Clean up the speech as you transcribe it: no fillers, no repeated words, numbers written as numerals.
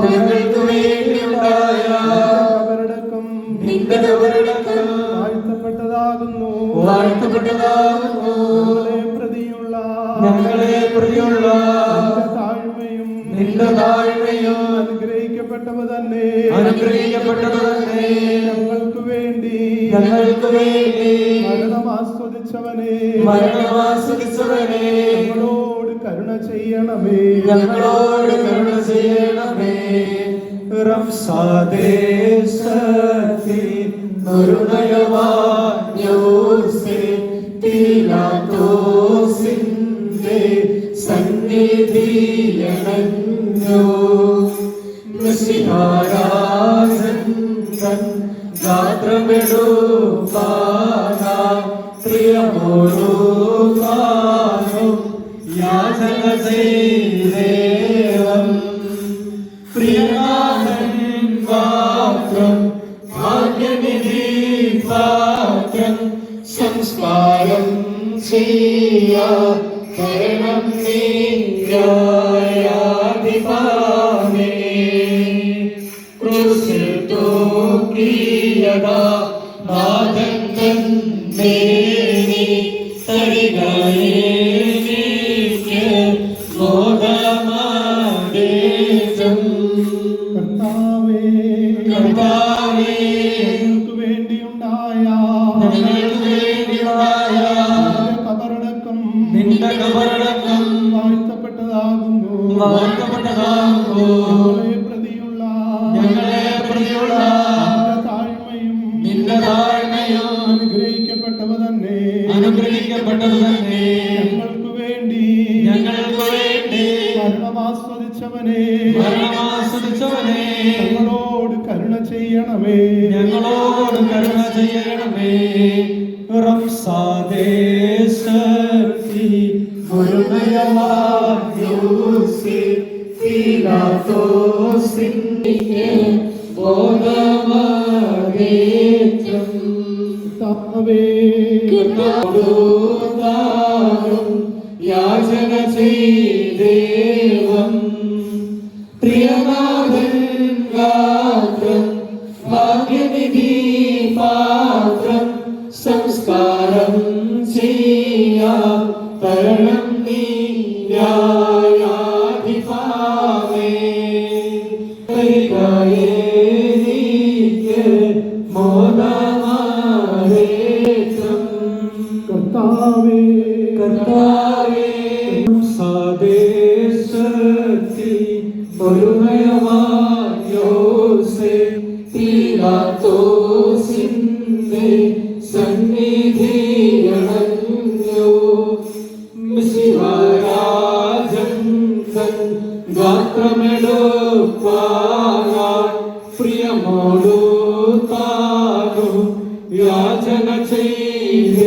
ഞങ്ങൾക്ക് വേണ്ടിയുണ്ടായ വാഴ്ത്തപ്പെട്ടതാകുന്നു. ഞങ്ങളെ പ്രതിയുള്ള നിന്റെ താഴ്മയും അനുഗ്രഹിക്കപ്പെട്ടവ തന്നെ ഞങ്ങൾക്ക് വേണ്ടി മരണമാസ്വദിച്ചവനെ ഞങ്ങളോട് കരുണ ചെയ്യണമേ. സന്നിധിയണഞ്ഞു പ്രിയമോടും യാചന ചെയ്തേവം പ്രിയനാഥൻ പാത്രം ഭാഗ്യനിധി പാത്രം സംസ്കാരം ചെയ്യാ കരണം നീയാധിപാമേ ക്രൂശിൽ തൂക്കിയതാ നാഥൻ തന്നേനി തരികയേനിക്ക് മോദമാദേശം. കർത്താവേ ഞങ്ങൾക്ക് വേണ്ടിയുണ്ടായ നിന്റെ കബറടക്കം വാഴ്ത്തപ്പെട്ടതാകുന്നു. ഞങ്ങളെ പ്രതിയുള്ള നിന്റെ താഴ്മയും അനുഗ്രഹിക്കപ്പെട്ടവ തന്നെ ഞങ്ങൾക്ക് വേണ്ടി മരണമാസ്വദിച്ചവനെ ഞങ്ങളോട് കരുണ ചെയ്യണമേ. യാചന ചെയ്തേവം പ്രിയനാഥൻ ഗാത്രം ഭാഗ്യനിധി പാത്രം സംസ്കാരം ചെയ്യാ തരണം നീയാധിപാമേ പരികയേനിക്ക് മോദമാദേശം. കർത്താവേ സാദേശത്തി പീലാത്തോസിന്റെ സന്നിധിയണഞ്ഞു മിശിഹാരാജൻ ഗാത്രമെടുപ്പാൻ പ്രിയമോടു താനു യാചന ചെയ്തേ